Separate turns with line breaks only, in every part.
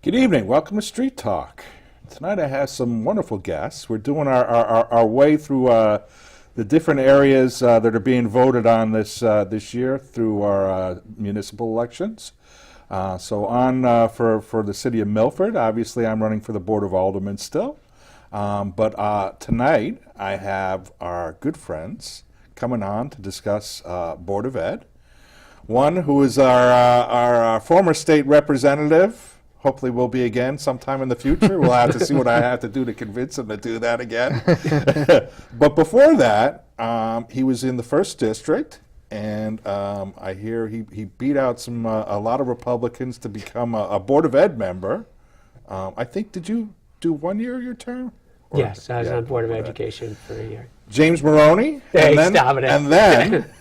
Good evening. Welcome to Street Talk. Tonight I have some wonderful guests. We're doing our way through the different areas that are being voted on this year through our municipal elections. For the city of Milford, obviously I'm running for the Board of Aldermen still. But tonight I have our good friends coming on to discuss Board of Ed. One who is our former state representative. Hopefully will be again sometime in the future. We'll have to see what I have to do to convince him to do that again. But before that, he was in the 1st District, and I hear he beat out a lot of Republicans to become a Board of Ed member. I think, did you do 1 year of your term?
Yes, I was on Board of Education for a year.
James Maroney.
Hey,
and
stop it.
And then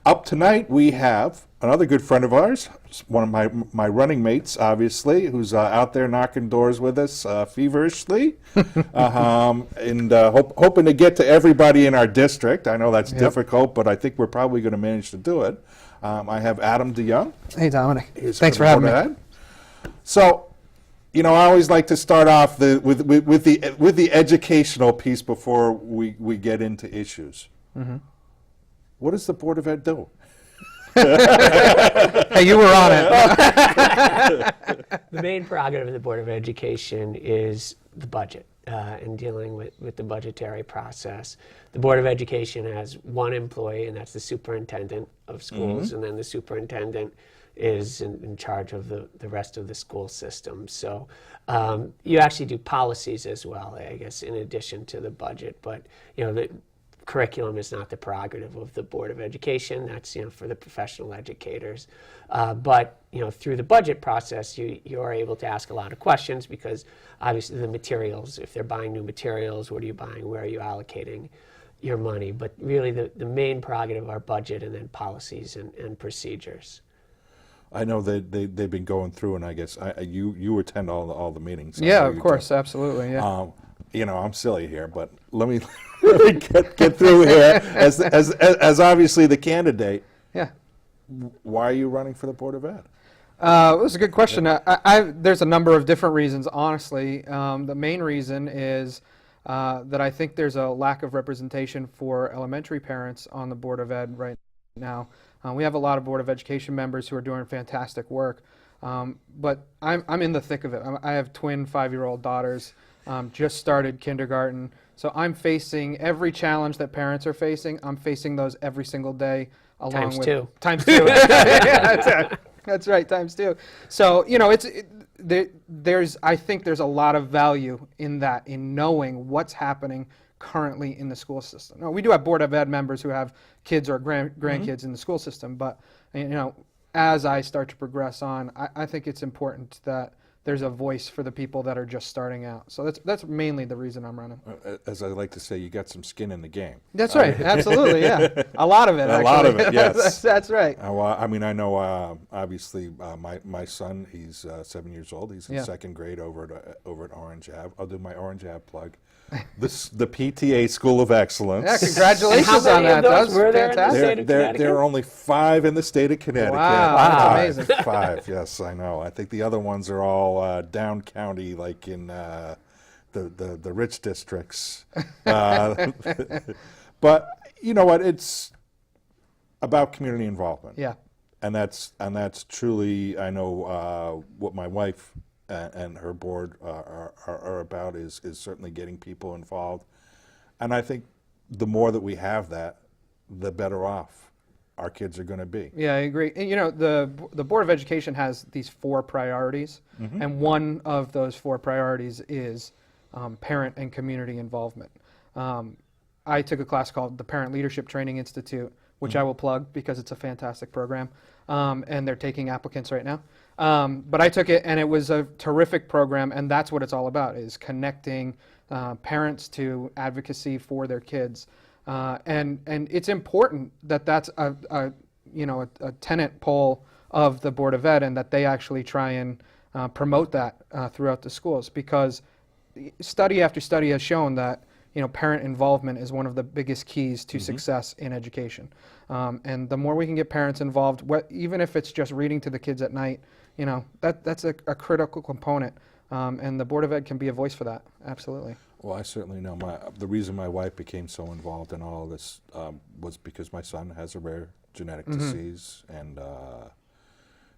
up tonight we have another good friend of ours, one of my running mates, obviously, who's out there knocking doors with us feverishly, and hoping to get to everybody in our district. I know that's difficult, but I think we're probably going to manage to do it. I have Adam DeYoung.
Hey, Dominic. Thanks for having me.
So, I always like to start off with the educational piece before we get into issues. Mm-hmm. What does the Board of Ed do?
Hey, you were on it.
The main prerogative of the Board of Education is the budget and dealing with the budgetary process. The Board of Education has one employee, and that's the superintendent of schools, and then the superintendent is in charge of the rest of the school system. So you actually do policies as well, I guess, in addition to the budget. But, the curriculum is not the prerogative of the Board of Education. That's for the professional educators. But through the budget process, you are able to ask a lot of questions because obviously the materials, if they're buying new materials, what are you buying, where are you allocating your money? But really the main prerogative of our budget and then policies and procedures.
I know they've been going through, and I guess you attend all the meetings.
Yeah, of course, absolutely. Yeah.
I'm silly here, but let me really get through here as obviously the candidate.
Yeah.
Why are you running for the Board of Ed?
It was a good question. There's a number of different reasons, honestly. The main reason is that I think there's a lack of representation for elementary parents on the Board of Ed right now. We have a lot of Board of Education members who are doing fantastic work, but I'm in the thick of it. I have twin 5-year-old daughters, just started kindergarten, so I'm facing every challenge that parents are facing. I'm facing those every single day.
Times two.
Times two. Yeah, that's right, times two. So, I think there's a lot of value in that, in knowing what's happening currently in the school system. Now, we do have Board of Ed members who have kids or grandkids in the school system, but as I start to progress on, I think it's important that there's a voice for the people that are just starting out. So that's mainly the reason I'm running.
As I like to say, you got some skin in the game.
That's right, absolutely, yeah. A lot of it, actually.
A lot of it, yes.
That's right.
I know, obviously, my son, he's 7 years old. He's in 2nd grade over at Orange Ave. I'll do my Orange Ave plug. The PTA School of Excellence.
Yeah, congratulations on that. That's fantastic.
There are only 5 in the state of Connecticut.
Wow, that's amazing.
5, yes, I know. I think the other ones are all down county, like in the rich districts. But you know what? It's about community involvement.
Yeah.
And that's truly, I know what my wife and her board are about is certainly getting people involved. And I think the more that we have that, the better off our kids are going to be.
Yeah, I agree. And, the Board of Education has these 4 priorities, and one of those 4 priorities is parent and community involvement. I took a class called the Parent Leadership Training Institute, which I will plug because it's a fantastic program, and they're taking applicants right now. But I took it, and it was a terrific program, and that's what it's all about, is connecting parents to advocacy for their kids. And it's important that that's a tenet pole of the Board of Ed, and that they actually try and promote that throughout the schools, because study after study has shown that parent involvement is one of the biggest keys to success in education. And the more we can get parents involved, even if it's just reading to the kids at night, that's a critical component. And the Board of Ed can be a voice for that. Absolutely.
Well, I certainly know the reason my wife became so involved in all of this was because my son has a rare genetic disease, and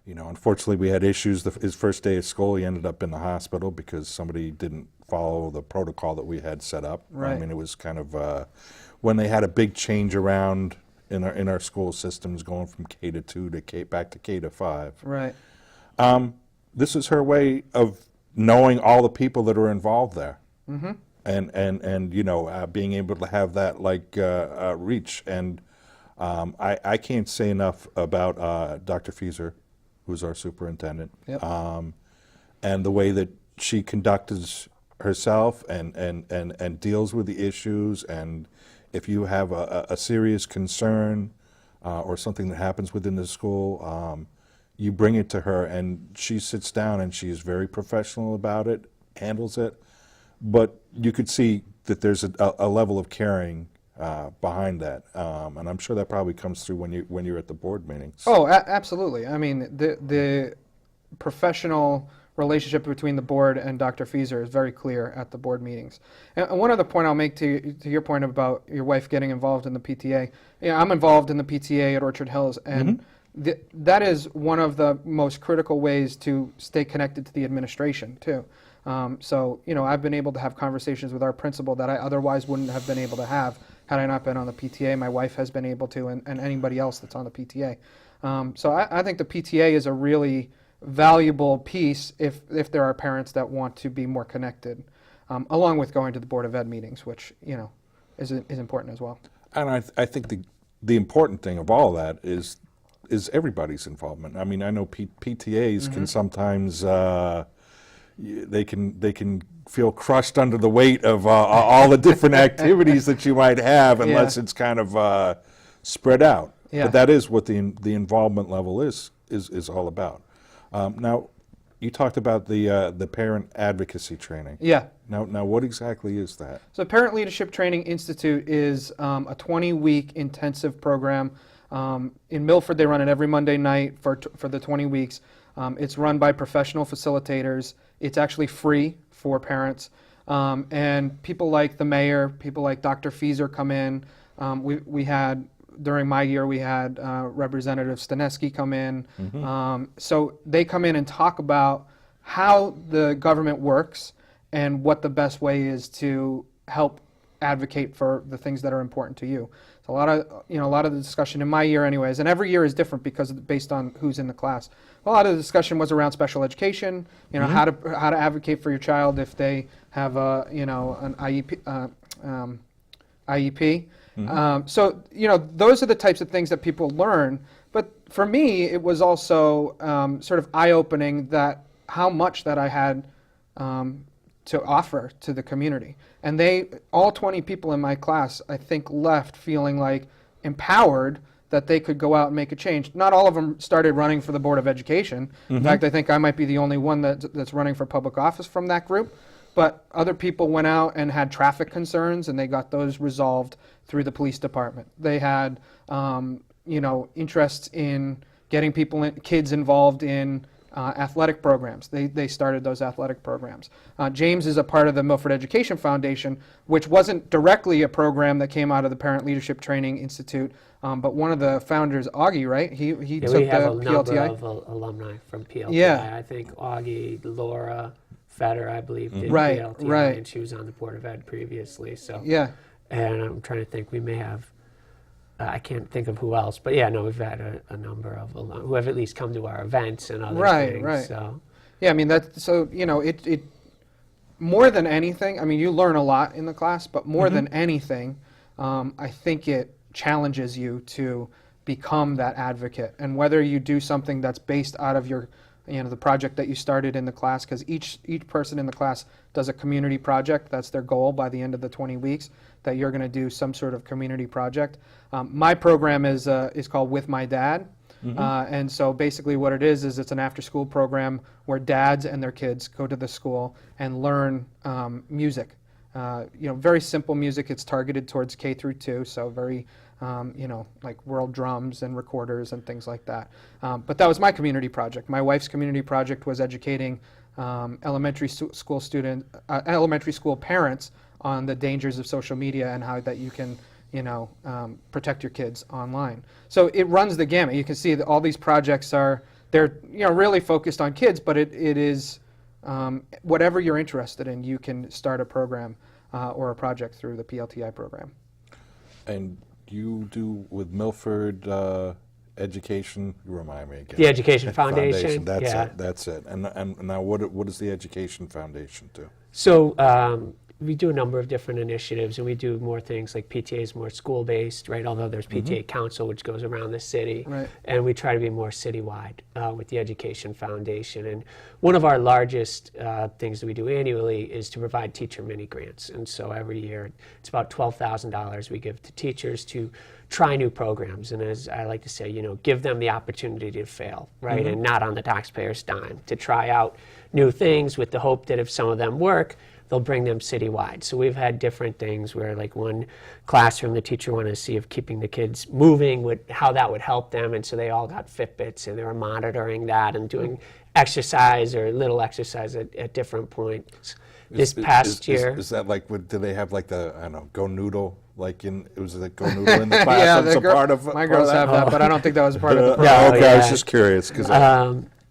unfortunately we had issues. His first day of school, he ended up in the hospital because somebody didn't follow the protocol that we had set up.
Right.
I mean, it was kind of when they had a big change around in our school systems, going from K to 2 to back to K to 5.
Right.
This is her way of knowing all the people that are involved there. And being able to have that reach. And I can't say enough about Dr. Fieser, who's our superintendent,
Yep.
and the way that she conducts herself and deals with the issues. And if you have a serious concern or something that happens within the school, you bring it to her, and she sits down and she is very professional about it, handles it. But you could see that there's a level of caring behind that, and I'm sure that probably comes through when you're at the board meetings.
Oh, absolutely. I mean, the professional relationship between the board and Dr. Fieser is very clear at the board meetings. And one other point I'll make to your point about your wife getting involved in the PTA. I'm involved in the PTA at Orchard Hills, and that is one of the most critical ways to stay connected to the administration too. So I've been able to have conversations with our principal that I otherwise wouldn't have been able to have had I not been on the PTA. My wife has been able to, and anybody else that's on the PTA. So I think the PTA is a really valuable piece if there are parents that want to be more connected, along with going to the Board of Ed meetings, which is important as well.
And I think the important thing of all that is everybody's involvement. I mean, I know PTAs can sometimes they can feel crushed under the weight of all the different activities that you might have, unless it's kind of spread out.
Yeah.
But that is what the involvement level is all about. Now, you talked about the parent advocacy training.
Yeah.
Now, what exactly is that?
So Parent Leadership Training Institute is a 20-week intensive program. In Milford, they run it every Monday night for the 20 weeks. It's run by professional facilitators. It's actually free for parents. And people like the mayor, people like Dr. Fieser come in. We had, during my year, we had Representative Stanesky come in. So they come in and talk about how the government works and what the best way is to help advocate for the things that are important to you. So a lot of the discussion in my year anyways, and every year is different based on who's in the class. A lot of the discussion was around special education, how to advocate for your child if they have an IEP. So those are the types of things that people learn. But for me, it was also sort of eye-opening that how much that I had to offer to the community. And all 20 people in my class, I think, left feeling like empowered that they could go out and make a change. Not all of them started running for the Board of Education. In fact, I think I might be the only one that's running for public office from that group. But other people went out and had traffic concerns, and they got those resolved through the police department. They had, interests in getting kids involved in athletic programs. They started those athletic programs. James is a part of the Milford Education Foundation, which wasn't directly a program that came out of the Parent Leadership Training Institute, but one of the founders, Augie, right? He took
we have
the
a number
PLTI.
of alumni from PLTI.
Yeah.
I think Augie, Laura Fetter, I believe, did
Right,
PLTI,
right.
and she was on the Board of Ed previously. So
Yeah.
And I'm trying to think, we may have, I can't think of who else, but yeah, no, we've had a number of alum who have at least come to our events and other things.
Right.
So.
Yeah, I mean, it more than anything, I mean, you learn a lot in the class, but more than anything, I think it challenges you to become that advocate. And whether you do something that's based out of your, the project that you started in the class, because each person in the class does a community project. That's their goal by the end of the 20 weeks, that you're going to do some sort of community project. My program is called With My Dad. And so basically what it is it's an after-school program where dads and their kids go to the school and learn music. very simple music. It's targeted towards K through 2, so very, like world drums and recorders and things like that. But that was my community project. My wife's community project was educating elementary school parents on the dangers of social media and how that you can, protect your kids online. So it runs the gamut. You can see that all these projects they're really focused on kids, but it is whatever you're interested in, you can start a program or a project through the PLTI program.
And you do with Milford education, remind me again.
The Education Foundation.
That's
yeah.
it. That's it. And now what does the Education Foundation do?
So we do a number of different initiatives, and we do more things like PTA is more school-based, right? Although there's PTA Council, which goes around the city.
Right.
And we try to be more citywide with the Education Foundation. And one of our largest things that we do annually is to provide teacher mini grants. And so every year, it's about $12,000 we give to teachers to try new programs. And as I like to say, give them the opportunity to fail, right? And not on the taxpayer's dime, to try out new things with the hope that if some of them work, they'll bring them citywide. So we've had different things where, like, one classroom, the teacher wanted to see if keeping the kids moving, how that would help them, and so they all got Fitbits, and they were monitoring that and doing exercise or little exercise at different points. This past year.
Is that like, do they have like the, I don't know, Go Noodle? Like it was like Go Noodle in the class?
Yeah,
a part of
my girls have that, but I don't think that was part of the
program.
program.
Okay,
yeah.
I was just curious.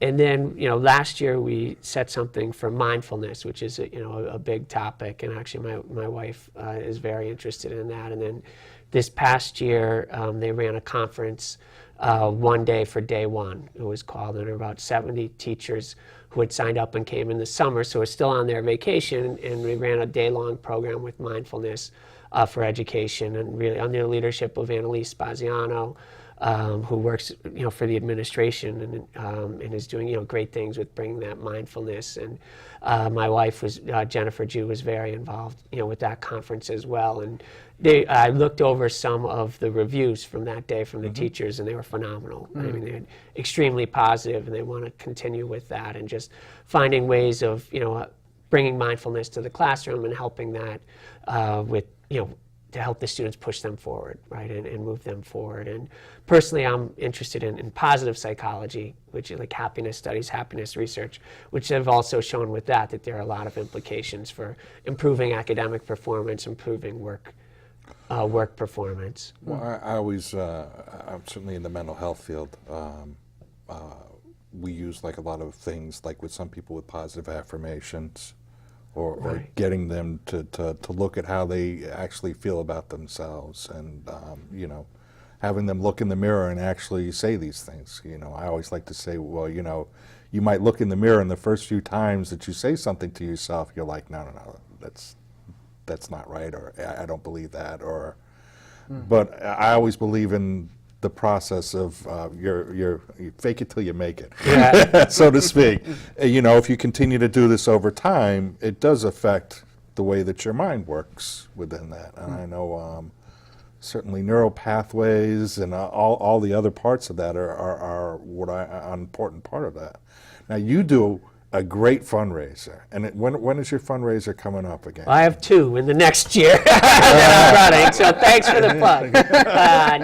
And then, last year we set something for mindfulness, which is a big topic, and actually my wife is very interested in that. And then this past year they ran a conference one day for day one, it was called, and there were about 70 teachers who had signed up and came in the summer, so we're still on their vacation, and we ran a day-long program with mindfulness for education, and really under the leadership of Annalise Spaziano, who works, for the administration and is doing, great things with bringing that mindfulness. And my wife Jennifer Jew was very involved, with that conference as well. And I looked over some of the reviews from that day from the teachers, and they were phenomenal. I mean, they're extremely positive, and they want to continue with that and just finding ways of, bringing mindfulness to the classroom and helping that with, to help the students push them forward, right, and move them forward. And personally, I'm interested in positive psychology, which is like happiness studies, happiness research, which have also shown with that there are a lot of implications for improving academic performance, improving work performance.
Well, I always, I'm certainly in the mental health field. We use like a lot of things, like with some people with positive affirmations, or
Right.
getting them to look at how they actually feel about themselves, and having them look in the mirror and actually say these things. I always like to say, well, you might look in the mirror, and the first few times that you say something to yourself, you're like, no, that's not right, or I don't believe that, or. But I always believe in the process of you fake it till you make it,
Yeah.
so to speak. If you continue to do this over time, it does affect the way that your mind works within that. And I know certainly neural pathways and all the other parts of that are an important part of that. Now, you do a great fundraiser, and when is your fundraiser coming up again?
I have two in the next year that I'm running, so thanks for the plug.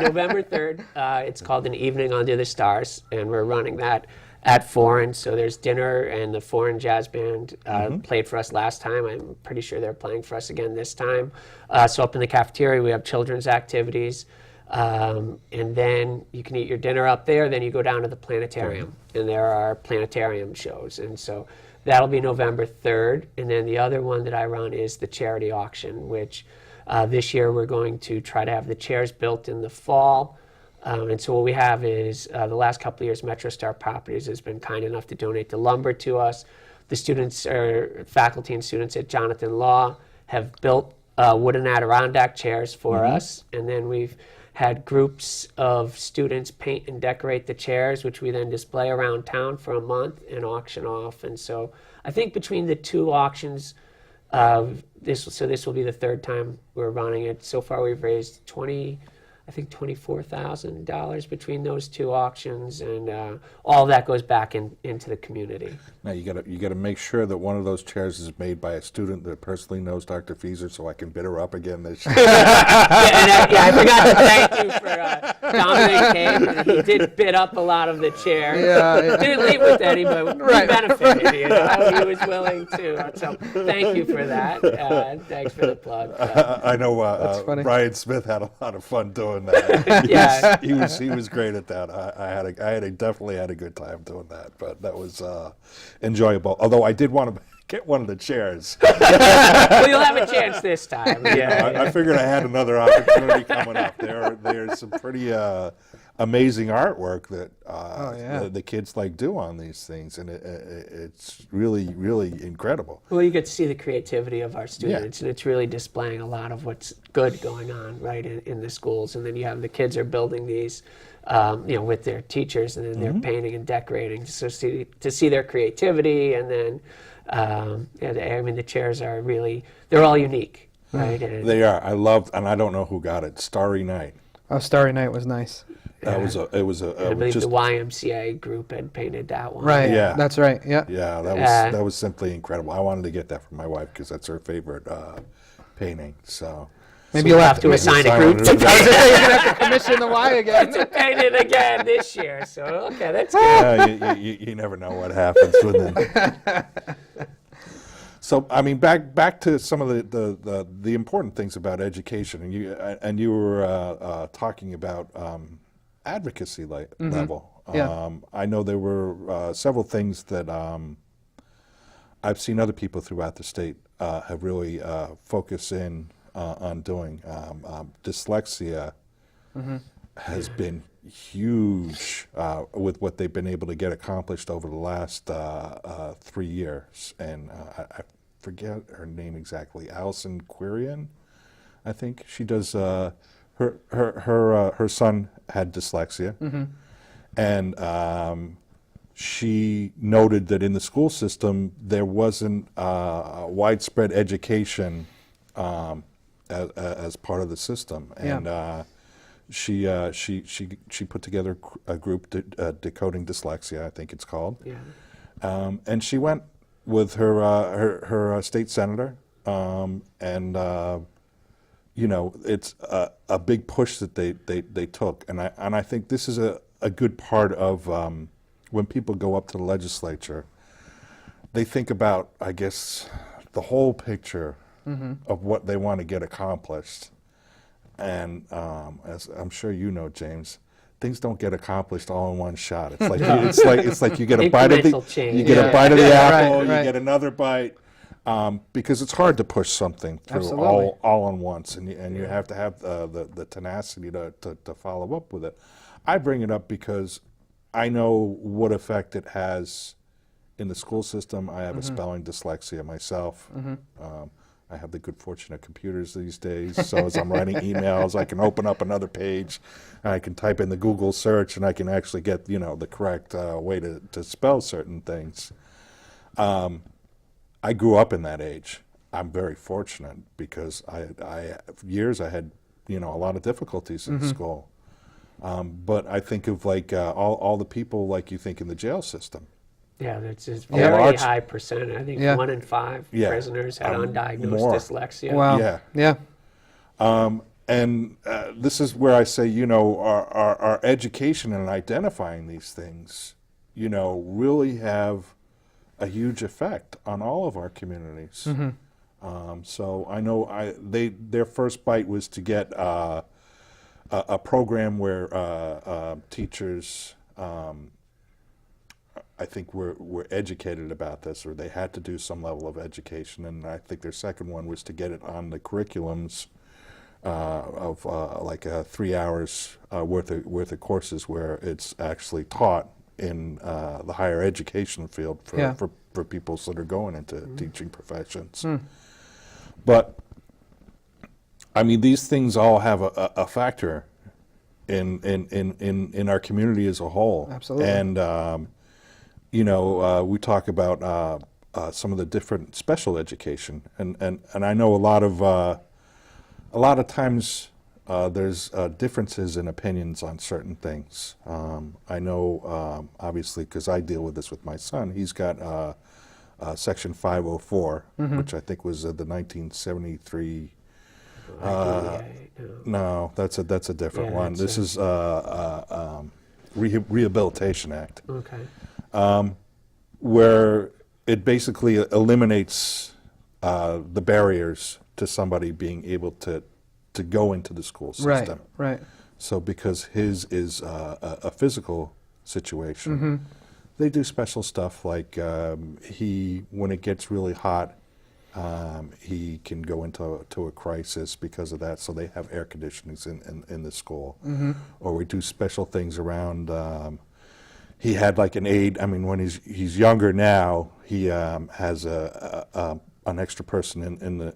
November 3rd, it's called An Evening Under the Stars, and we're running that at Foreign. So there's dinner, and the Foreign Jazz Band played for us last time. I'm pretty sure they're playing for us again this time. So up in the cafeteria, we have children's activities. And then you can eat your dinner up there, then you go down to the planetarium, and there are planetarium shows. And so that'll be November 3rd. And then the other one that I run is the charity auction, which this year we're going to try to have the chairs built in the fall. And so what we have is the last couple of years, MetroStar Properties has been kind enough to donate the lumber to us. The students, or faculty and students at Jonathan Law, have built wooden Adirondack chairs for us. And then we've had groups of students paint and decorate the chairs, which we then display around town for a month and auction off. And so I think between the two auctions, this will be the third time we're running it. So far we've raised I think $24,000 between those two auctions, and all that goes back into the community.
Now you gotta make sure that one of those chairs is made by a student that personally knows Dr. Fieser, so I can bid her up again this year.
I forgot to thank you for Dominic came. He did bid up a lot of the chairs.
Yeah.
Didn't leave with any, but we
Right.
benefited. You know, he was willing to. So thank you for that. Thanks for the plug.
I know
funny.
Brian Smith had a lot of fun doing that.
Yeah.
he was great at that. I definitely had a good time doing that, but that was enjoyable. Although I did want to get one of the chairs.
Well, you'll have a chance this time. Yeah.
I figured I had another opportunity coming up. There's some pretty amazing artwork that the kids do on these things, and it's really, really incredible.
Well, you get to see the creativity of our students, and it's really displaying a lot of what's good going on right in the schools. And then you have the kids are building these, with their teachers, and then they're painting and decorating to see their creativity. And then, the chairs are they're all unique, right? And
They are. I loved, and I don't know who got it. Starry Night.
Oh, Starry Night was nice.
I believe the YMCA group had painted that one.
Right.
Yeah.
That's right. Yeah.
Yeah, that was simply incredible. I wanted to get that for my wife because that's her favorite painting. So
Maybe
You'll
you'll
have to assign a group to
I was just saying, you're gonna have to commission the Y again.
paint it again this year. So okay, that's good.
yeah, you never know what happens with them. So I mean, back to some of the important things about education, and you were talking about advocacy level.
Yeah.
I know there were several things that I've seen other people throughout the state have really focused in on doing. Dyslexia has been huge with what they've been able to get accomplished over the last 3 years. And I forget her name exactly, Allison Quirian, I think. She does, her son had dyslexia. And she noted that in the school system there wasn't widespread education as part of the system, and she put together a group, Decoding Dyslexia, I think it's called.
Yeah.
And she went with her state senator, and it's a big push that they took, and I think this is a good part of when people go up to the legislature, they think about, I guess, the whole picture of what they want to get accomplished. And as I'm sure you know, James, things don't get accomplished all in one shot. It's like it's like you get a bite of the
Incremental change.
you get a bite of the apple,
Right.
you get another bite, because it's hard to push something through
Absolutely.
all at once, and you have to have the tenacity to follow up with it. I bring it up because I know what effect it has in the school system. I have a spelling dyslexia myself. I have the good fortune of computers these days, so as I'm writing emails, I can open up another page, and I can type in the Google search, and I can actually get the correct way to spell certain things. I grew up in that age. I'm very fortunate because for years I had a lot of difficulties in school. But I think of all the people like you think in the jail system.
Yeah, that's a
A
very
large-
high percent. I think
Yeah.
1 in 5
Yeah.
prisoners had undiagnosed
More.
dyslexia.
Wow.
Yeah.
Yeah.
And this is where I say, our education and identifying these things, really have a huge effect on all of our communities. So I know their first bite was to get a program where teachers, I think, were educated about this, or they had to do some level of education. And I think their second one was to get it on the curriculums of 3 hours worth of courses where it's actually taught in the higher education field for people that are going into teaching professions. But I mean, these things all have a factor in our community as a whole.
Absolutely.
And we talk about some of the different special education, and I know a lot of times there's differences in opinions on certain things. I know, obviously, because I deal with this with my son, he's got Section 504, which I think was the 1973. No, that's a different one. This is Rehabilitation Act.
Okay.
Where it basically eliminates the barriers to somebody being able to go into the school system.
Right.
So because his is a physical situation, they do special stuff like when it gets really hot, he can go into a crisis because of that. So they have air conditionings in the school, or we do special things around. He had like an aide. I mean, when he's younger now, he has an extra person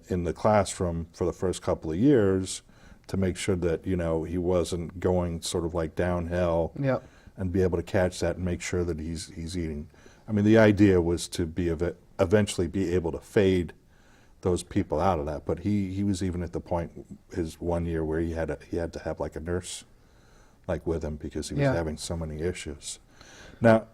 in the classroom for the first couple of years to make sure that he wasn't going sort of like downhill, and be able to catch that and make sure that he's eating. I mean, the idea was to eventually be able to fade those people out of that. But he was even at the point his 1 year where he had to have like a nurse like with him because he was having so many issues. Now,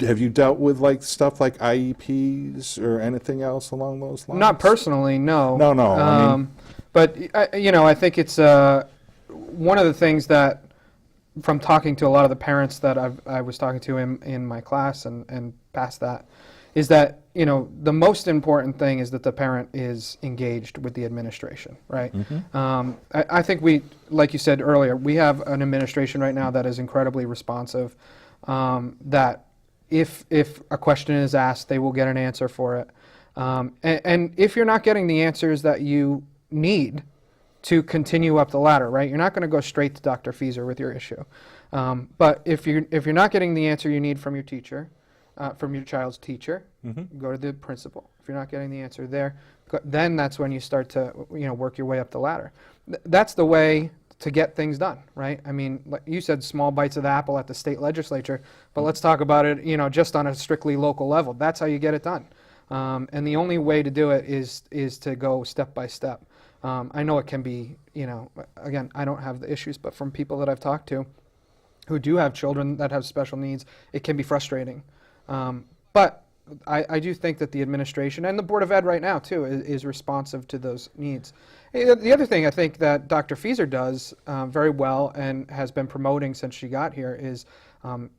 have you dealt with like stuff like IEPs or anything else along those lines?
Not personally, no.
No. I mean,
but I think it's one of the things that, from talking to a lot of the parents that I was talking to in my class and past that, is that the most important thing is that the parent is engaged with the administration, right? I think like you said earlier, we have an administration right now that is incredibly responsive. That if a question is asked, they will get an answer for it. And if you're not getting the answers that you need to continue up the ladder, right? You're not going to go straight to Dr. Fieser with your issue. But if you're not getting the answer you need from your teacher, from your child's teacher, go to the principal. If you're not getting the answer there, then that's when you start to work your way up the ladder. That's the way to get things done, right? I mean, like you said, small bites of the apple at the state legislature, but let's talk about it, just on a strictly local level. That's how you get it done. And the only way to do it is to go step by step. I know it can be, again, I don't have the issues, but from people that I've talked to who do have children that have special needs, it can be frustrating. But I do think that the administration and the Board of Ed right now, too, is responsive to those needs. The other thing I think that Dr. Fieser does very well and has been promoting since she got here is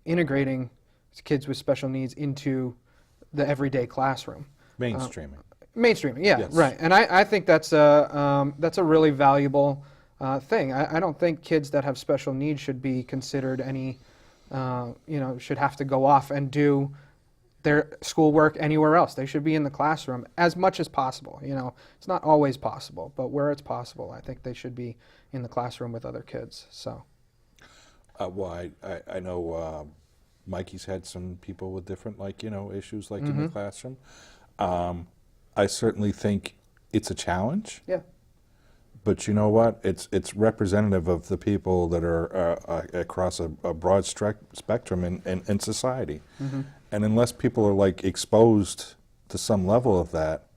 integrating kids with special needs into the everyday classroom.
mainstreaming.
Mainstreaming, yeah,
Yes.
right. And I think that's a really valuable thing. I don't think kids that have special needs should be considered should have to go off and do their schoolwork anywhere else. They should be in the classroom as much as possible. It's not always possible, but where it's possible, I think they should be in the classroom with other kids. So,
I know Mikey's had some people with different issues in the classroom. I certainly think it's a challenge.
yeah.
But you know what? It's representative of the people that are across a broad spectrum in society.
Mm-hmm.
And unless people are exposed to some level of that,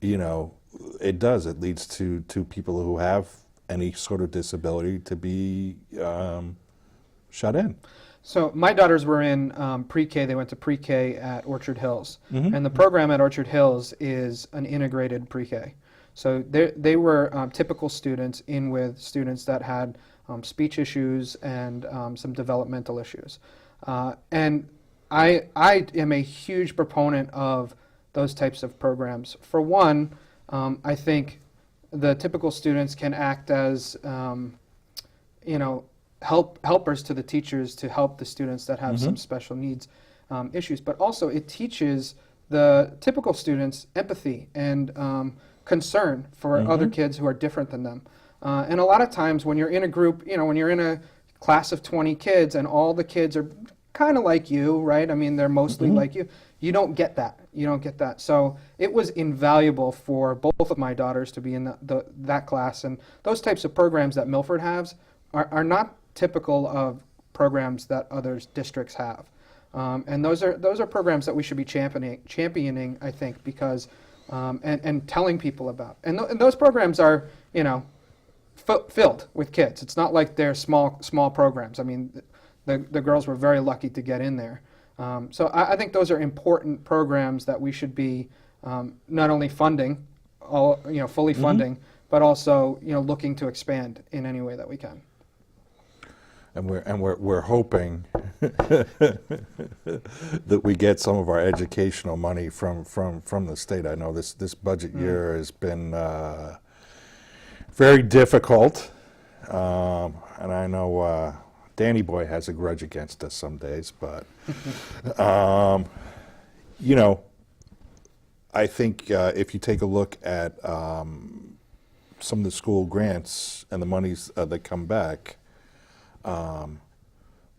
it leads to people who have any sort of disability to be shut in.
So my daughters were in pre-K. They went to pre-K at Orchard Hills.
Mm-hmm.
And the program at Orchard Hills is an integrated pre-K. So they were typical students in with students that had speech issues and some developmental issues. And I am a huge proponent of those types of programs. For one, I think the typical students can act as, helpers to the teachers to help the students that have some special needs issues. But also it teaches the typical students empathy and concern for other kids who are different than them. And a lot of times when you're in a group, when you're in a class of 20 kids and all the kids are kind of like you, right? I mean, they're mostly like you. You don't get that. You don't get that. So it was invaluable for both of my daughters to be in that class. And those types of programs that Milford has are not typical of programs that other districts have. And those are programs that we should be championing, I think, because and telling people about. And those programs are, filled with kids. It's not like they're small programs. I mean, the girls were very lucky to get in there. So I think those are important programs that we should be not only funding, fully funding, but also looking to expand in any way that we can.
And we're hoping that we get some of our educational money from the state. I know this budget year has been very difficult, and I know Danny Boy has a grudge against us some days, but I think if you take a look at some of the school grants and the monies that come back,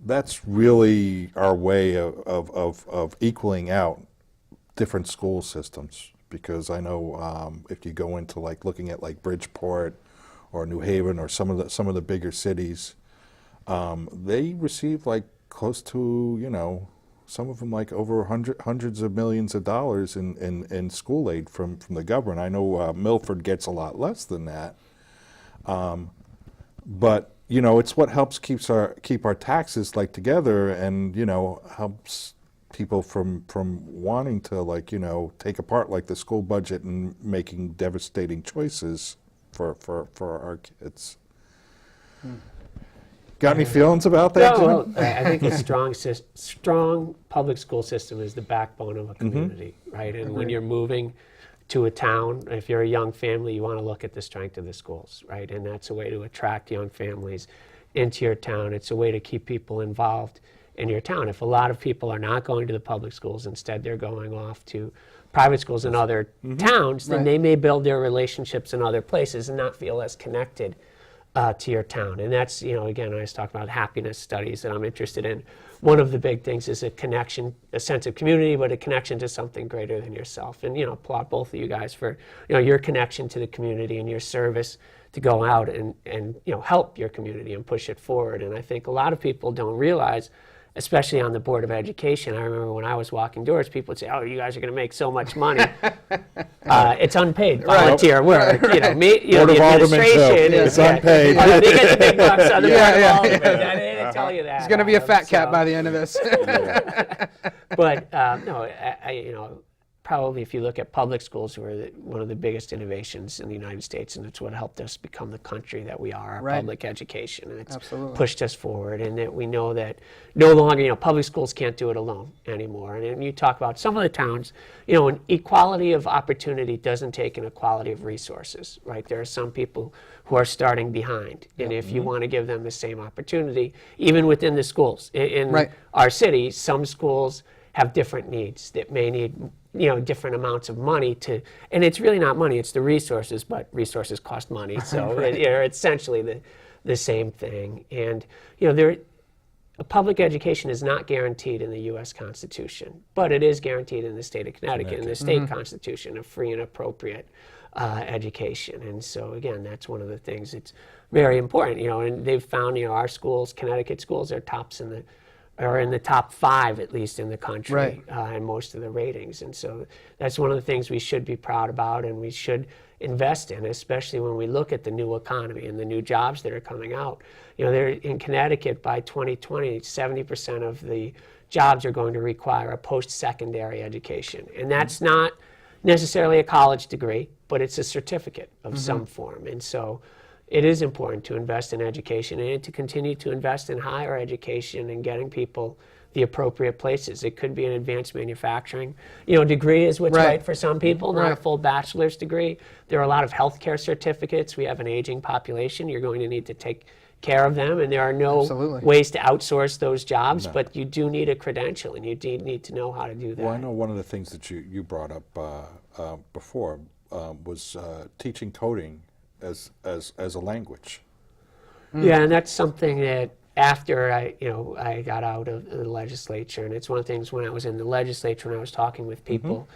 that's really our way of equaling out different school systems. Because I know if you go into looking at Bridgeport or New Haven or some of the bigger cities, they receive close to some of them over hundreds of millions of dollars in school aid from the government. I know Milford gets a lot less than that, but it's what helps keep our taxes together, and helps people from wanting to take apart the school budget and making devastating choices for our kids. Got any feelings about that, Jim?
No, I think a strong public school system is the backbone of a community, right? And when you're moving to a town, if you're a young family, you want to look at the strength of the schools, right? And that's a way to attract young families into your town. It's a way to keep people involved in your town. If a lot of people are not going to the public schools, instead they're going off to private schools in other towns, then they may build their relationships in other places and not feel as connected to your town. And that's, again, I was talking about happiness studies that I'm interested in. One of the big things is a connection, a sense of community, but a connection to something greater than yourself. And, applaud both of you guys for, your connection to the community and your service to go out and help your community and push it forward. And I think a lot of people don't realize, especially on the Board of Education. I remember when I was walking doors, people would say, "Oh, you guys are going to make so much money." It's unpaid volunteer work.
Board of
the
Aldermen,
administration
it's unpaid.
They get the big bucks on the Board of Aldermen. I didn't tell you that.
There's going to be a fat cat by the end of this.
But probably if you look at public schools, we're one of the biggest innovations in the United States, and it's what helped us become the country that we are, our public education. And it's pushed us forward, and that we know that no longer, public schools can't do it alone anymore. And you talk about some of the towns, an equality of opportunity doesn't take an equality of resources, right? There are some people who are starting behind, and if you want to give them the same opportunity, even within the schools, in our city, some schools have different needs that may need different amounts of money and it's really not money, it's the resources, but resources cost money. So it's essentially the same thing. And, a public education is not guaranteed in the U.S. Constitution, but it is guaranteed in the state of Connecticut, in the state constitution, a free and appropriate education. And so, again, that's one of the things that's very important, and they've found, our schools, Connecticut schools, are in the top 5, at least in the country, in most of the ratings. And so that's one of the things we should be proud about and we should invest in, especially when we look at the new economy and the new jobs that are coming out. They're in Connecticut by 2020, 70% of the jobs are going to require a post-secondary education. And that's not necessarily a college degree, but it's a certificate of some form. And so it is important to invest in education and to continue to invest in higher education and getting people the appropriate places. It could be an advanced manufacturing, degree is what's right for some people, not a full bachelor's degree. There are a lot of healthcare certificates. We have an aging population. You're going to need to take care of them, and there are no ways to outsource those jobs, but you do need a credential, and you do need to know how to do that.
Well, I know one of the things that you brought up before was teaching coding as a language.
Yeah, and that's something that after I got out of the legislature, and it's one of the things when I was in the legislature, when I was talking with people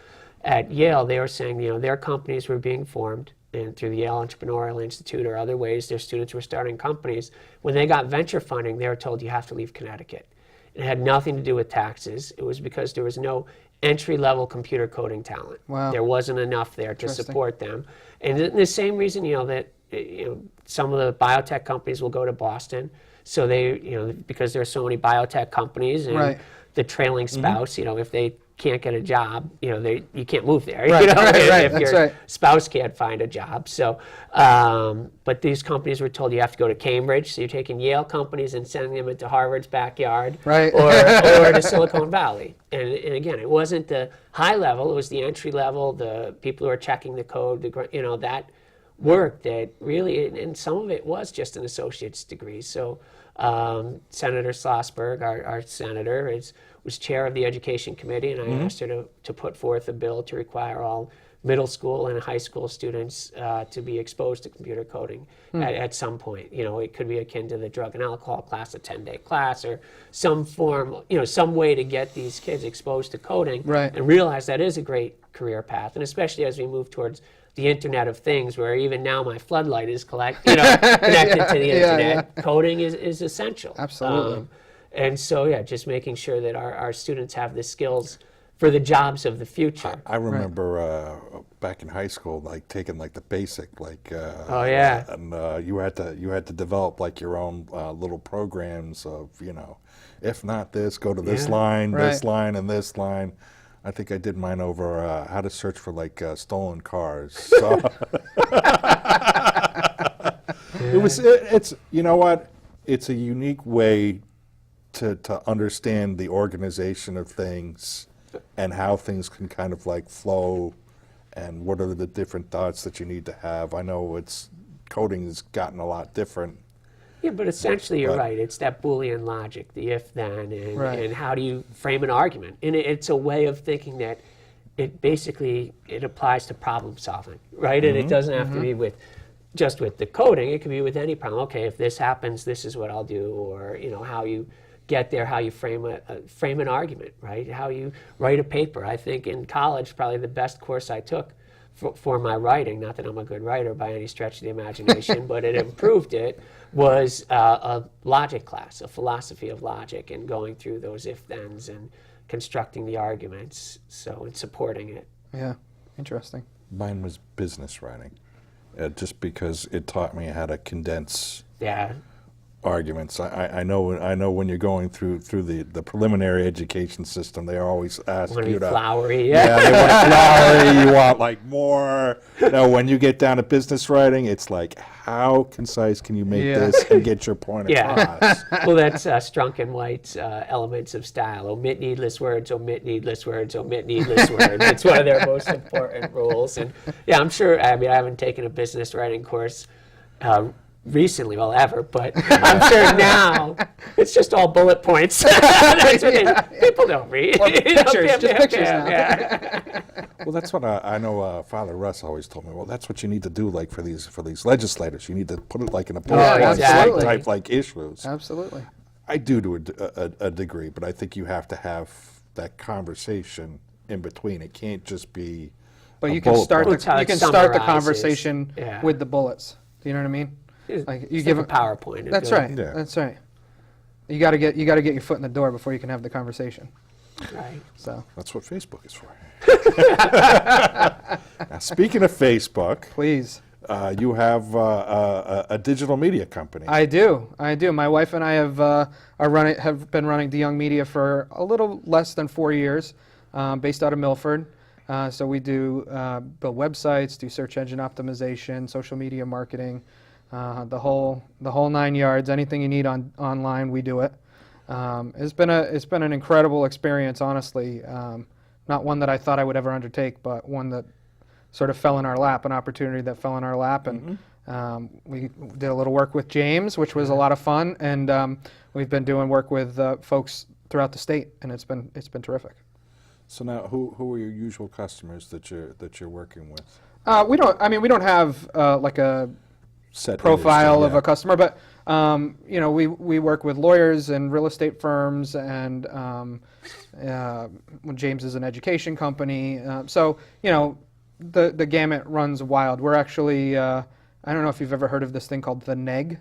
at Yale, they were saying, their companies were being formed, and through the Yale Entrepreneurial Institute or other ways, their students were starting companies. When they got venture funding, they were told, you have to leave Connecticut. It had nothing to do with taxes. It was because there was no entry-level computer coding talent.
Wow.
There wasn't enough there to
Interesting.
support them. And the same reason, that some of the biotech companies will go to Boston. So they, because there's so many biotech companies and
Right.
the trailing spouse, if they can't get a job, you can't move there.
Right, right,
if
that's
your
right.
spouse can't find a job. So, but these companies were told you have to go to Cambridge. So you're taking Yale companies and sending them into Harvard's backyard,
Right.
or to Silicon Valley. And again, it wasn't the high level; it was the entry level, the people who are checking the code, that work that really, and some of it was just an associate's degree. So Senator Schlossberg, our senator, was chair of the Education Committee, and I asked her to put forth a bill to require all middle school and high school students to be exposed to computer coding at some point. It could be akin to the drug and alcohol class, a 10-day class, or some form, some way to get these kids exposed to coding
Right.
and realize that is a great career path. And especially as we move towards the Internet of Things, where even now my floodlight is connected to the Internet. Coding is essential.
Absolutely.
And so, just making sure that our students have the skills for the jobs of the future.
I remember back in high school, like taking like the basic,
Oh, yeah.
and you had to develop like your own little programs of, if not this, go to this
Yeah.
line, this
Right.
line, and this line. I think I did mine over how to search for like stolen cars. So it's you know what? It's a unique way to understand the organization of things and how things can kind of like flow and what are the different thoughts that you need to have. I know coding has gotten a lot different.
Yeah, but essentially you're
But-
right. It's that Boolean logic, the if-then, and,
Right.
and how do you frame an argument. And it's a way of thinking that it applies to problem solving, right? And it doesn't have to be just with the coding. It could be with any problem. Okay, if this happens, this is what I'll do, or how you get there, how you frame an argument, right? How you write a paper. I think in college, probably the best course I took for my writing, not that I'm a good writer by any stretch of the imagination, but it improved it, was a logic class, a philosophy of logic, and going through those if-thens and constructing the arguments, and supporting it.
Yeah. Interesting.
Mine was business writing, just because it taught me how to condense
Yeah.
arguments. I know when you're going through the preliminary education system, they always ask
Want to
you
be
to
flowery.
yeah, they want flowery. You want like more. No, when you get down to business writing, it's like how concise can you make
Yeah.
this and get your point
Yeah.
across?
Well, that's Strunk and White's elements of style. Omit needless words, omit needless words, omit needless words. It's one of their most important rules. And yeah, I'm sure, I haven't taken a business writing course recently, well, ever, but I'm sure now it's just all bullet points. That's what people don't read.
Or pictures, just pictures now.
Yeah.
Well, that's what I know. Father Russ always told me. Well, that's what you need to do, like for these legislators. You need to put it like in a bullet
Yeah,
point
exactly.
type like issues.
Absolutely.
I do to a degree, but I think you have to have that conversation in between. It can't just be.
But
a
you can
bullet
start
point.
Well, it's how
you
it
can start the
summarizes.
conversation
Yeah.
with the bullets. Do you know what I mean? Like you
It's
give
like a PowerPoint. and
That's
go-
right.
Yeah.
That's right. You got to get your foot in the door before you can have the conversation.
Right.
So
That's what Facebook is for. Now, speaking of Facebook,
please.
you have a digital media company.
I do. My wife and I have been running DeYoung Media for a little less than 4 years, based out of Milford. So we do build websites, do search engine optimization, social media marketing, the whole 9 yards. Anything you need online, we do it. It's been an incredible experience, honestly. Not one that I thought I would ever undertake, but one that sort of fell in our lap, an opportunity that fell in our lap, and we did a little work with James, which was a lot of fun, and we've been doing work with folks throughout the state, and it's been terrific.
So now, who are your usual customers that you're working with?
We don't have like a
Set
profile
industry,
of a customer, but we work with lawyers and real estate firms, and James is an education company, so the gamut runs wild. We're actually I don't know if you've ever heard of this thing called the NEG.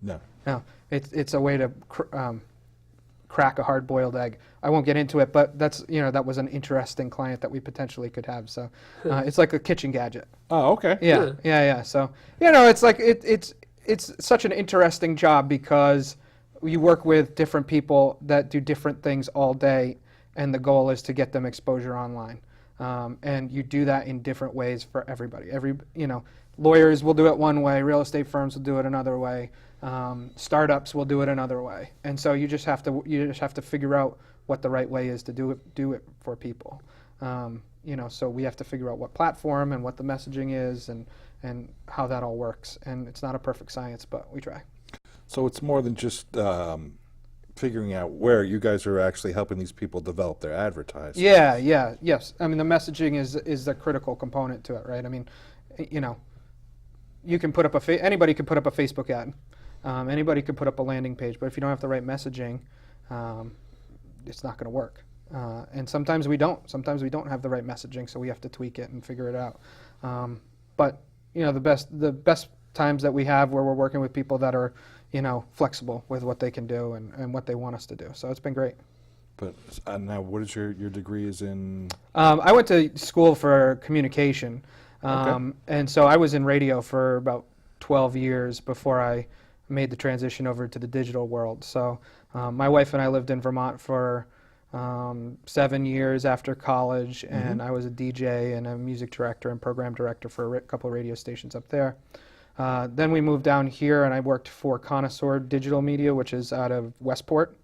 No.
No, it's a way to crack a hard-boiled egg. I won't get into it, but that's, that was an interesting client that we potentially could have. So it's like a kitchen gadget.
Oh, okay.
Yeah. So, it's like it's such an interesting job because you work with different people that do different things all day, and the goal is to get them exposure online. And you do that in different ways for everybody. Lawyers will do it one way, real estate firms will do it another way, startups will do it another way, and so you just have to figure out what the right way is to do it for people. So we have to figure out what platform and what the messaging is and how that all works. And it's not a perfect science, but we try.
So it's more than just figuring out where you guys are actually helping these people develop their advertising.
Yes. I mean, the messaging is the critical component to it, right? I mean, you can put up anybody can put up a Facebook ad, anybody could put up a landing page, but if you don't have the right messaging, it's not going to work. And sometimes we don't. Sometimes we don't have the right messaging, so we have to tweak it and figure it out. But the best times that we have where we're working with people that are flexible with what they can do and what they want us to do. So it's been great.
But now, what is your degree is in?
I went to school for communication.
Okay.
And so I was in radio for about 12 years before I made the transition over to the digital world. So my wife and I lived in Vermont for 7 years after college, and I was a DJ and a music director and program director for a couple of radio stations up there. Then we moved down here, and I worked for Connoisseur Digital Media, which is out of Westport.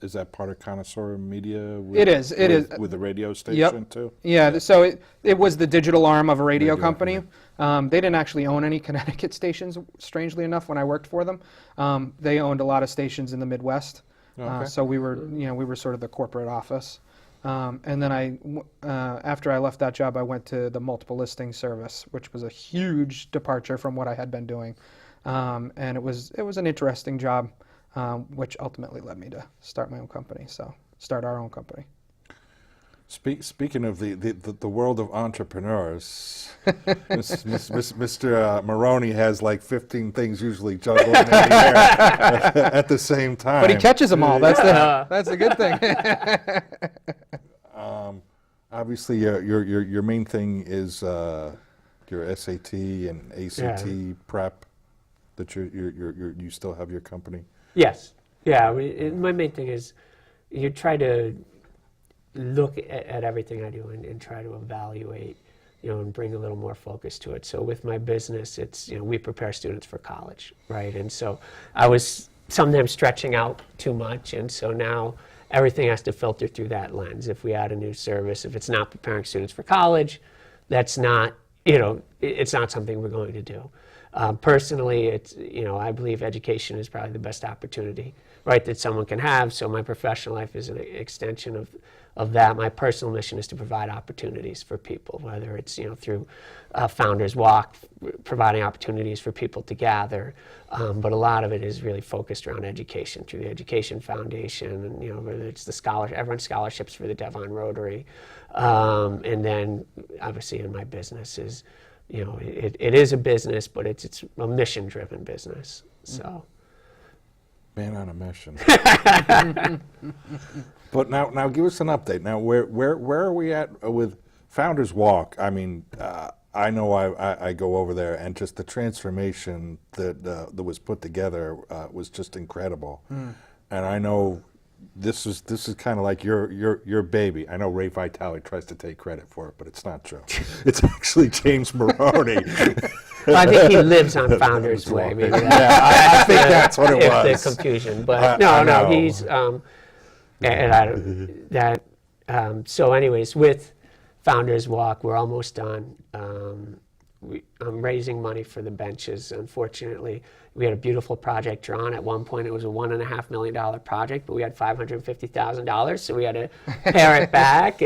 Is that part of Connoisseur Media?
It is.
With the radio station too?
Yeah, so it was the digital arm of a radio company. They didn't actually own any Connecticut stations, strangely enough, when I worked for them. They owned a lot of stations in the Midwest.
Okay.
So we were sort of the corporate office. And then after I left that job, I went to the multiple listing service, which was a huge departure from what I had been doing. And it was an interesting job. Which ultimately led me to start my own company, start our own company.
Speaking of the world of entrepreneurs, Mr. Maroney has like 15 things usually juggling in the air at the same time.
But he catches them all. That's a good thing.
Obviously, your main thing is your SAT and ACT prep. That you still have your company.
Yes. Yeah. My main thing is you try to look at everything I do and try to evaluate, and bring a little more focus to it. So with my business, it's, we prepare students for college, right? And so I was sometimes stretching out too much. And so now everything has to filter through that lens. If we add a new service, if it's not preparing students for college, that's not, it's not something we're going to do. Personally, it's, I believe education is probably the best opportunity, right, that someone can have. So my professional life is an extension of that. My personal mission is to provide opportunities for people, whether it's, through Founders Walk, providing opportunities for people to gather. But a lot of it is really focused around education through the Education Foundation, and, whether it's everyone's scholarships for the Devon Rotary. And then obviously in my business is, it is a business, but it's a mission-driven business. So,
man on a mission. But now, give us an update. Now, where are we at with Founders Walk? I mean, I know I go over there, and just the transformation that was put together was just incredible. And I know this is kind of like your baby. I know Ray Vitale tries to take credit for it, but it's not true. It's actually James Maroney.
I think he lives on Founders Way. Maybe
I think that's what it was.
The confusion, but no, he's so anyways, with Founders Walk, we're almost done. I'm raising money for the benches. Unfortunately, we had a beautiful project drawn. At one point, it was a $1.5 million project, but we had $550,000, so we had to pare it back.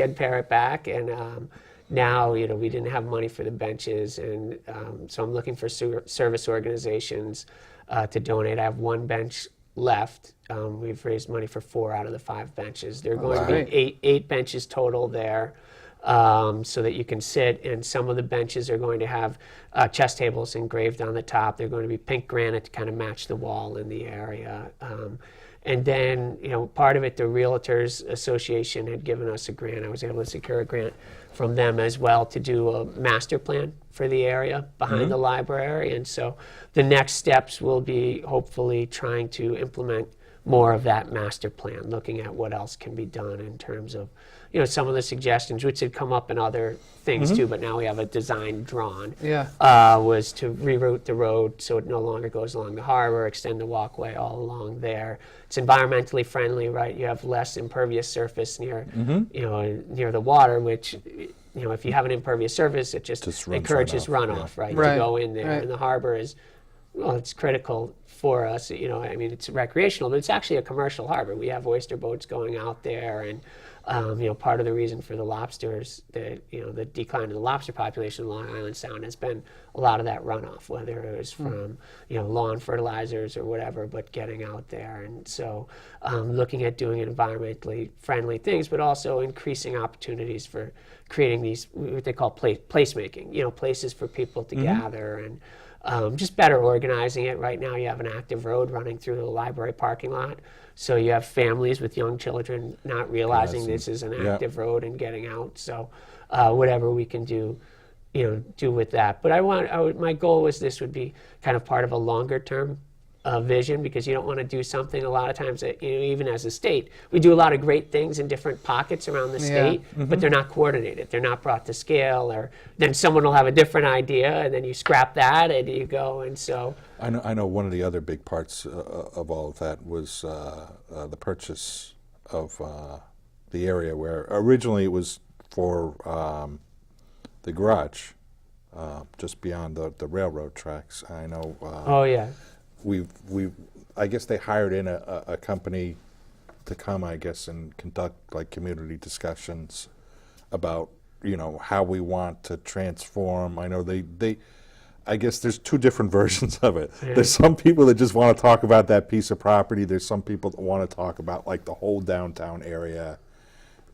And now, we didn't have money for the benches, and so I'm looking for service organizations to donate. I have one bench left. We've raised money for 4 out of the 5 benches. There are going to be eight benches total there. So that you can sit, and some of the benches are going to have chess tables engraved on the top. They're going to be pink granite to kind of match the wall in the area. And then, part of it, the Realtors Association had given us a grant. I was able to secure a grant from them as well to do a master plan for the area behind the library. And so the next steps will be hopefully trying to implement more of that master plan, looking at what else can be done in terms of, some of the suggestions, which had come up in other things too, but now we have a design drawn, was to reroute the road so it no longer goes along the harbor, extend the walkway all along there. It's environmentally friendly, right? You have less impervious surface near, near the water, which, if you have an impervious surface, it just encourages runoff, right? To go in there. And the harbor is, well, it's critical for us. It's recreational, but it's actually a commercial harbor. We have oyster boats going out there, and part of the reason for the lobsters, the decline in the lobster population in Long Island Sound has been a lot of that runoff, whether it was from lawn fertilizers or whatever, but getting out there. And so looking at doing environmentally friendly things, but also increasing opportunities for creating these, what they call placemaking, places for people to gather, and just better organizing it. Right now you have an active road running through the library parking lot. So you have families with young children not realizing this is an active road and getting out. So whatever we can do, do with that. But my goal was this would be kind of part of a longer term vision, because you don't want to do something a lot of times that, even as a state, we do a lot of great things in different pockets around the state, but they're not coordinated. They're not brought to scale, or then someone will have a different idea and then you scrap that and you go. And so
I know one of the other big parts of all of that was the purchase of the area where originally it was for the garage, just beyond the railroad tracks. I know. I guess they hired in a company to come, I guess, and conduct like community discussions about, how we want to transform. I know I guess there's two different versions of it. There's some people that just want to talk about that piece of property. There's some people that want to talk about like the whole downtown area,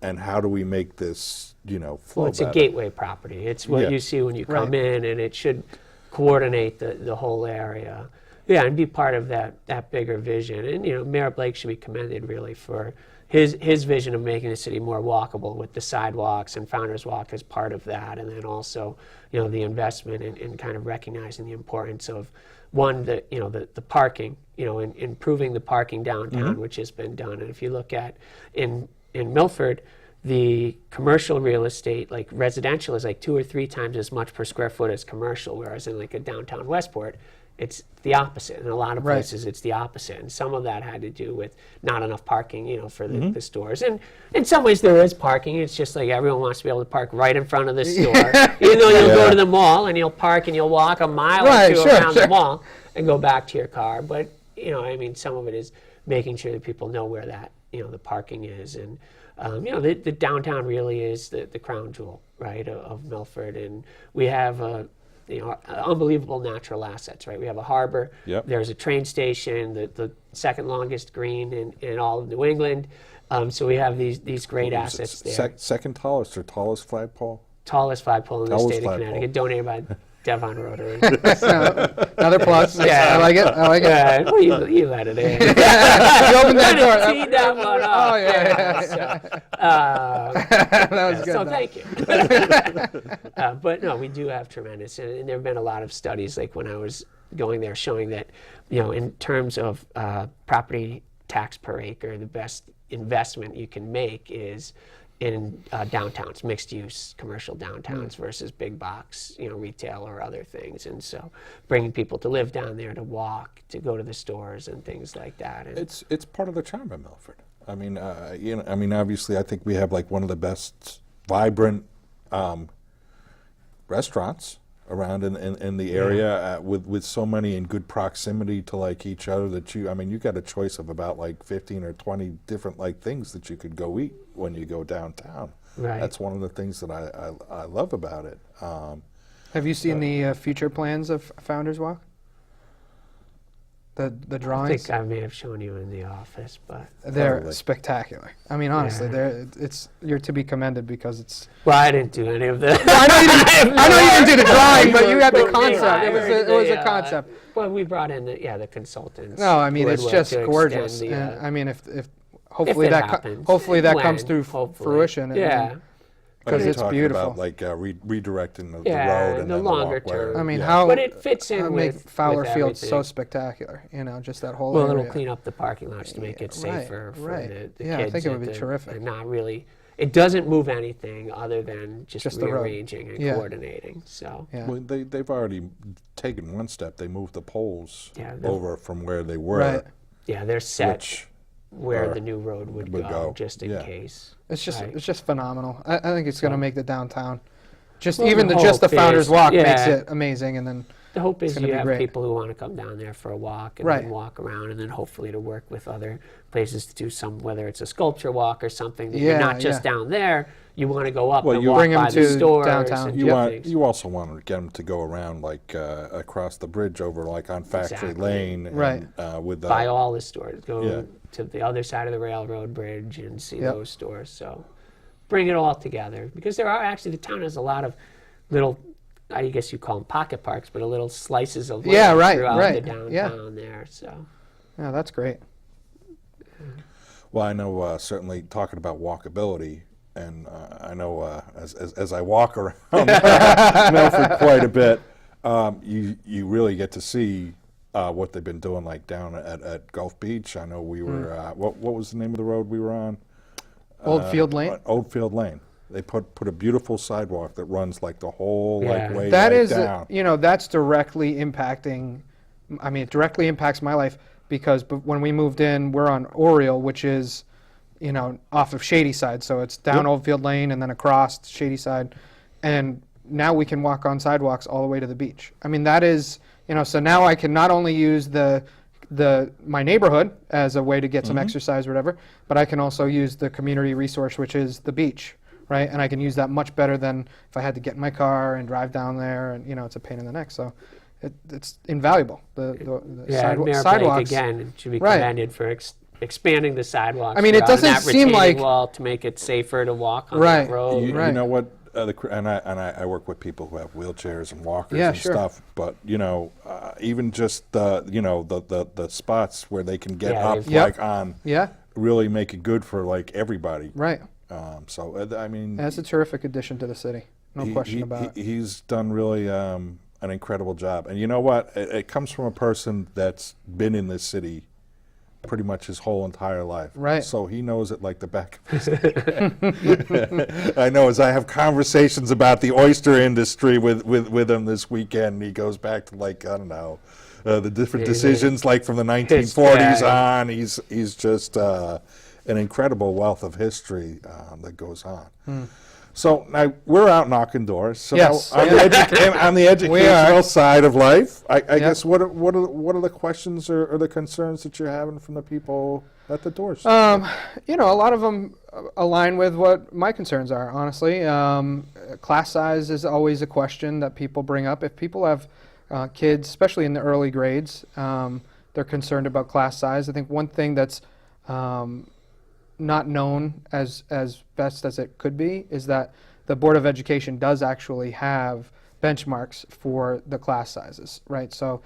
and how do we make this, flow
Well, it's
better.
a gateway property. It's what you see when you come in, and it should coordinate the whole area. Yeah, and be part of that bigger vision. And Mayor Blake should be commended really for his vision of making the city more walkable with the sidewalks, and Founders Walk as part of that, and then also the investment in kind of recognizing the importance of the parking, in improving the parking downtown, which has been done. And if you look at in Milford, the commercial real estate, like residential, is like 2 or 3 times as much per square foot as commercial, whereas in like a downtown Westport, it's the opposite. In a lot of places, it's the opposite. And some of that had to do with not enough parking, for the stores. And in some ways, there is parking. It's just like everyone wants to be able to park right in front of the store. Even though you'll go to the mall and you'll park and you'll walk a mile or two around the mall and go back to your car. But, some of it is making sure that people know where that, the parking is. And, the downtown really is the crown jewel, right, of Milford. And we have unbelievable natural assets, right? We have a harbor. There's a train station, the second longest green in all of New England. So we have these great assets there.
Second tallest or tallest flagpole?
Tallest flagpole in the state of Connecticut, donated by Devon Rotary.
Another plus. I like it.
Well, you let it in.
You opened that door.
Teed that one up.
Oh, yeah.
So,
that was good.
So thank you. But no, we do have tremendous, and there have been a lot of studies, like when I was going there, showing that, in terms of property tax per acre, the best investment you can make is in downtowns, mixed-use commercial downtowns versus big box, retail or other things. And so bringing people to live down there, to walk, to go to the stores and things like that. And
it's part of the charm of Milford. Obviously, I think we have like one of the best vibrant restaurants around in the area, with so many in good proximity to like each other that you got a choice of about like 15 or 20 different like things that you could go eat when you go downtown.
Right.
That's one of the things that I love about it.
Have you seen the future plans of Founders Walk? The
I
drawings.
think I may have shown you in the office, but
They're
Probably.
spectacular. I mean, honestly,
Yeah.
you're to be commended because it's.
well, I didn't do any of the.
I know you didn't do the drawing, but you had the
Yeah,
concept. It was a
the,
concept.
Well, we brought in the consultants.
No, I mean
who had
it's
worked
just
to
gorgeous.
extend the,
And I mean, if hopefully
it
that
happens,
hopefully that comes
when,
through
hopefully.
fruition.
Yeah.
because
You're
it's
talking
beautiful.
about like redirecting the
Yeah,
road and
the
then
longer
walkway.
term.
I mean,
Yeah.
how
But it fits in
make
with
Fowler
with
Field so
everything.
spectacular? You know, just that whole
Well,
area.
it'll clean up the parking lots to make it
Yeah, right,
safer for
right.
the
Yeah, I
kids.
think it would
and
be terrific.
and not really, it doesn't move anything other than just
the road.
rearranging and
Yeah.
coordinating. So
Yeah.
Well, they've already taken one step. They moved the poles
Yeah,
over from where they were.
Right.
yeah, they're set
Which
where
are-
the new road would go, just in
yeah.
case.
It's just
Right.
it's just phenomenal. I think it's going to make the downtown. Just
Well,
even
the
just the
hope
Founders
is-
Walk makes
yeah.
it amazing, and then
The hope is
gonna
you
be
have
great.
people who want to come down there for a walk and
Right.
then walk around, and then hopefully to work with other places to do some, whether it's a sculpture walk or something. That you're
Yeah,
not just
yeah.
down there. You want to go up
Well,
and
you
walk
bring 'em
by the
to
stores
downtown.
and
You
do
want
things.
you also want to get them to go around like across the bridge over like on Factory
Exactly.
Lane, and,
Right.
With the
Buy all the stores. Go
Yeah.
to the other side of the railroad bridge and see
Yep.
those stores. So bring it all together, because there are actually, the town has a lot of little, I guess you call them pocket parks, but a little slices of
Yeah,
land
right,
throughout
right.
the downtown
Yeah.
there. So
yeah, that's great.
Well, I know certainly talking about walkability, and I know as I walk around Milford quite a bit, you really get to see what they've been doing, like down at Gulf Beach. I know we were what was the name of the road we were on?
Old Field Lane.
Old Field Lane. They put a beautiful sidewalk that runs like the whole like
Yeah.
way
That
right
is,
down.
that's directly impacting. I mean, it directly impacts my life because when we moved in, we're on Oriole, which is, off of Shady Side. So it's down
Yep.
Old Field Lane and then across Shady Side, and now we can walk on sidewalks all the way to the beach. I mean, that is, so now I can not only use my neighborhood as a way to get some exercise or whatever, but I can also use the community resource, which is the beach. Right, and I can use that much better than if I had to get in my car and drive down there, and it's a pain in the neck. So, it's invaluable. The
yeah, Mayor
sidewalks.
Blake, again, should be
Right.
commended for expanding the sidewalks.
I mean, it
throughout, and
doesn't
that
seem
retaining
like-
wall to make it safer to walk on
Right.
that road.
You
Right.
know what? I work with people who have wheelchairs and walkers
Yeah,
and
sure.
stuff. But even just the spots where they can get
Yeah,
up
they've-
Yep.
like on
Yeah,
really make it good for like everybody.
right.
I mean,
That's a terrific addition to the city. No question about it.
He's done really an incredible job. And you know what? It comes from a person that's been in this city pretty much his whole entire life.
Right.
So he knows it like the back of his head. I know as I have conversations about the oyster industry with him this weekend, he goes back to like, I don't know, the different decisions like from the 1940s
Yeah.
on. He's just an incredible wealth of history that goes on. So now we're out knocking doors. So
Yes.
now on the educational side of life, I guess what are the questions or the concerns that you're having from the people at the doors?
A lot of them align with what my concerns are, honestly. Class size is always a question that people bring up. If people have kids, especially in the early grades, they're concerned about class size. I think one thing that's not known as best as it could be is that the Board of Education does actually have benchmarks for the class sizes, right? So,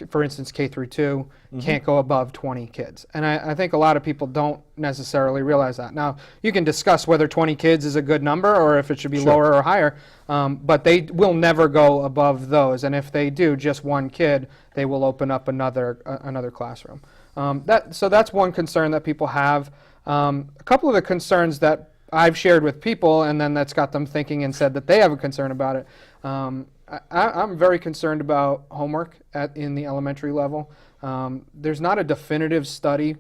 for instance, K through 2 can't go above 20 kids. And I think a lot of people don't necessarily realize that. Now, you can discuss whether 20 kids is a good number or if it should be lower or higher, but they will never go above those. And if they do, just one kid, they will open up another classroom. So that's one concern that people have. A couple of the concerns that I've shared with people, and then that's got them thinking and said that they have a concern about it. I'm very concerned about homework in the elementary level. There's not a definitive study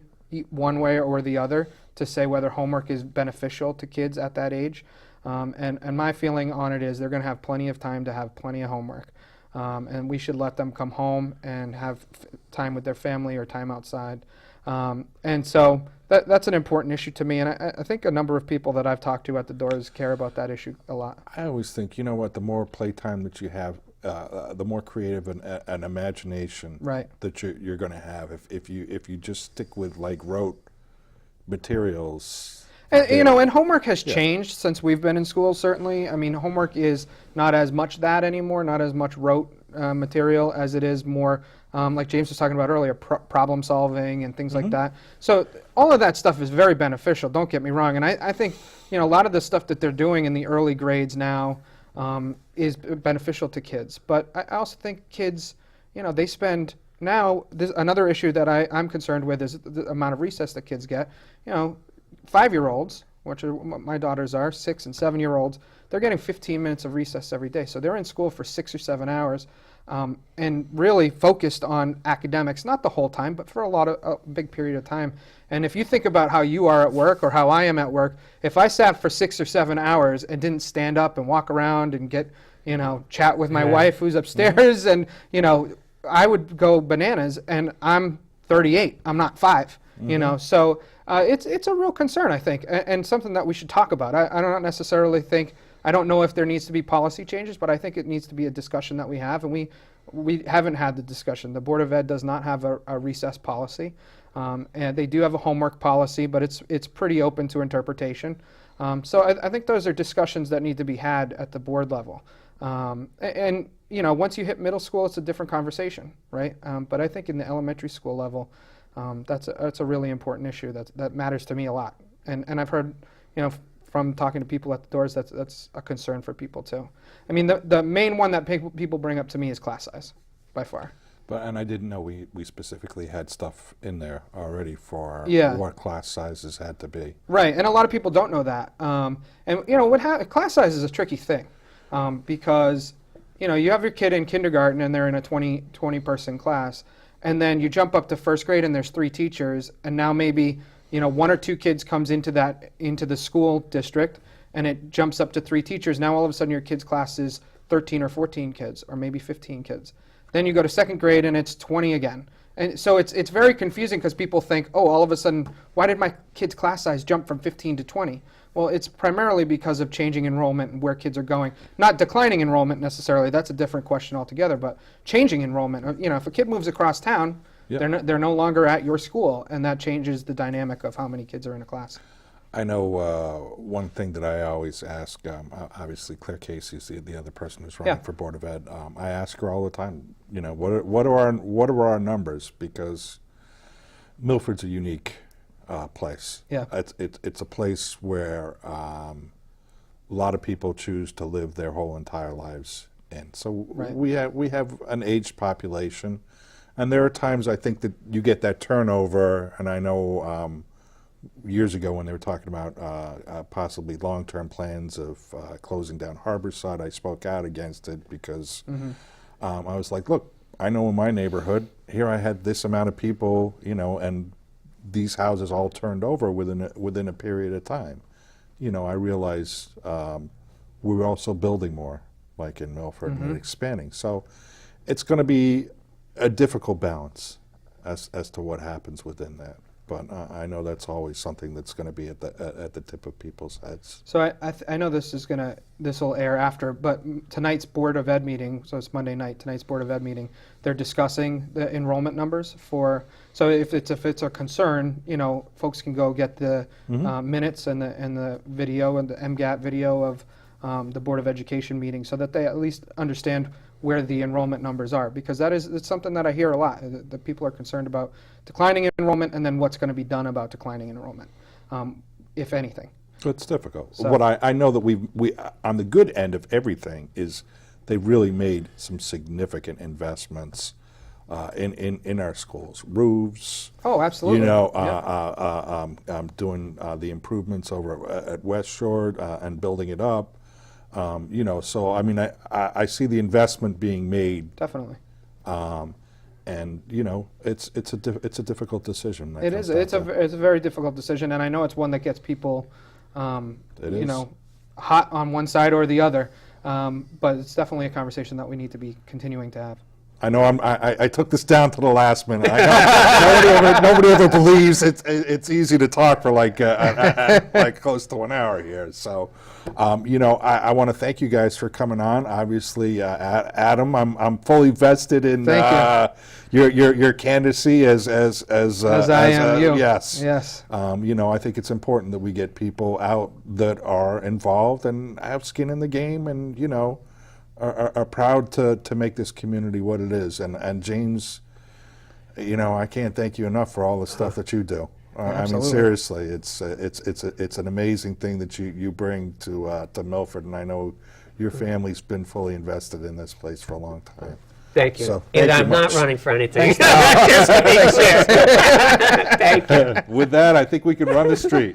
one way or the other to say whether homework is beneficial to kids at that age. And my feeling on it is they're going to have plenty of time to have plenty of homework. And we should let them come home and have time with their family or time outside. And so that's an important issue to me, and I think a number of people that I've talked to at the doors care about that issue a lot.
I always think, you know what, the more playtime that you have the more creative and imagination
Right.
that you're going to have if you just stick with like rote materials.
And, you know, and homework has changed since we've been in school, certainly. I mean, homework is not as much that anymore, not as much rote material as it is more, like James was talking about earlier, problem solving and things like that. So all of that stuff is very beneficial, don't get me wrong. And I think, you know, a lot of the stuff that they're doing in the early grades now is beneficial to kids. But I also think kids, you know, they spend now, another issue that I'm concerned with is the amount of recess that kids get. You know, 5-year-olds, which are my daughters are, 6 and 7-year-olds, they're getting 15 minutes of recess every day. So they're in school for 6 or 7 hours and really focused on academics, not the whole time, but for a big period of time. And if you think about how you are at work or how I am at work, if I sat for 6 or 7 hours and didn't stand up and walk around and get, you know, chat with my wife who's upstairs and, you know, I would go bananas, and I'm 38. I'm not 5. You know, so it's a real concern, I think, and something that we should talk about. I don't necessarily think, I don't know if there needs to be policy changes, but I think it needs to be a discussion that we have, and we haven't had the discussion. The Board of Ed does not have a recess policy, and they do have a homework policy, but it's pretty open to interpretation. So I think those are discussions that need to be had at the board level. And you know, once you hit middle school, it's a different conversation, right? But I think in the elementary school level, that's a really important issue that matters to me a lot. And I've heard, you know, from talking to people at the doors, that's a concern for people too. I mean, the main one that people bring up to me is class size, by far.
And I didn't know we specifically had stuff in there already for what class sizes had to be.
Right, and a lot of people don't know that. And you know, class size is a tricky thing because, you know, you have your kid in kindergarten and they're in a 20 person class, and then you jump up to first grade and there's 3 teachers, and now maybe, you know, 1 or 2 kids comes into the school district, and it jumps up to 3 teachers. Now all of a sudden your kid's class is 13 or 14 kids, or maybe 15 kids. Then you go to second grade and it's 20 again. And so it's very confusing because people think, oh, all of a sudden, why did my kid's class size jump from 15 to 20? Well, it's primarily because of changing enrollment and where kids are going. Not declining enrollment necessarily, that's a different question altogether, but changing enrollment. You know, if a kid moves across town, they're no longer at your school, and that changes the dynamic of how many kids are in a class.
I know one thing that I always ask, obviously Claire Casey's the other person who's running for Board of Ed. I ask her all the time, you know, what are our numbers? Because Milford's a unique place. Yeah, it's a place where a lot of people choose to live their whole entire lives in. So we have an aged population, and there are times I think that you get that turnover, and I know. Years ago when they were talking about possibly long-term plans of closing down Harborside, I spoke out against it because I was like, look, I know in my neighborhood, here I had this amount of people, you know, and these houses all turned over within a period of time. You know, I realized we were also building more, like in Milford, and expanding. So it's going to be a difficult balance as to what happens within that. But I know that's always something that's going to be at the tip of people's heads.
So I know this will air after, but tonight's Board of Ed meeting, so it's Monday night, tonight's Board of Ed meeting, they're discussing the enrollment numbers so if it's a concern, you know, folks can go get the minutes and the video and the MGAT video of the Board of Education meeting so that they at least understand where the enrollment numbers are, because it's something that I hear a lot. The people are concerned about declining enrollment and then what's going to be done about declining enrollment, if anything.
It's difficult. So, what I know that we on the good end of everything is they really made some significant investments in our schools, roofs.
Oh, absolutely.
You know, doing the improvements over at West Shore and building it up. You know, so I mean, I see the investment being made.
Definitely.
And you know, it's a difficult decision.
It is. It's a very difficult decision, and I know it's one that gets people, you know, hot on one side or the other. But it's definitely a conversation that we need to be continuing to have.
I know I took this down to the last minute. I know nobody ever believes it's easy to talk for like close to an hour here. So, I want to thank you guys for coming on. Obviously, Adam, I'm fully vested in your candidacy as
I am you.
Yes.
Yes.
I think it's important that we get people out that are involved and have skin in the game, and are proud to make this community what it is. And James, I can't thank you enough for all the stuff that you do. I mean, seriously, it's an amazing thing that you bring to Milford, and I know your family's been fully invested in this place for a long time.
Thank you.
So,
and
thank
I'm
you
not
much.
running for anything. Just to be clear. Thank you.
With that, I think we can run the street.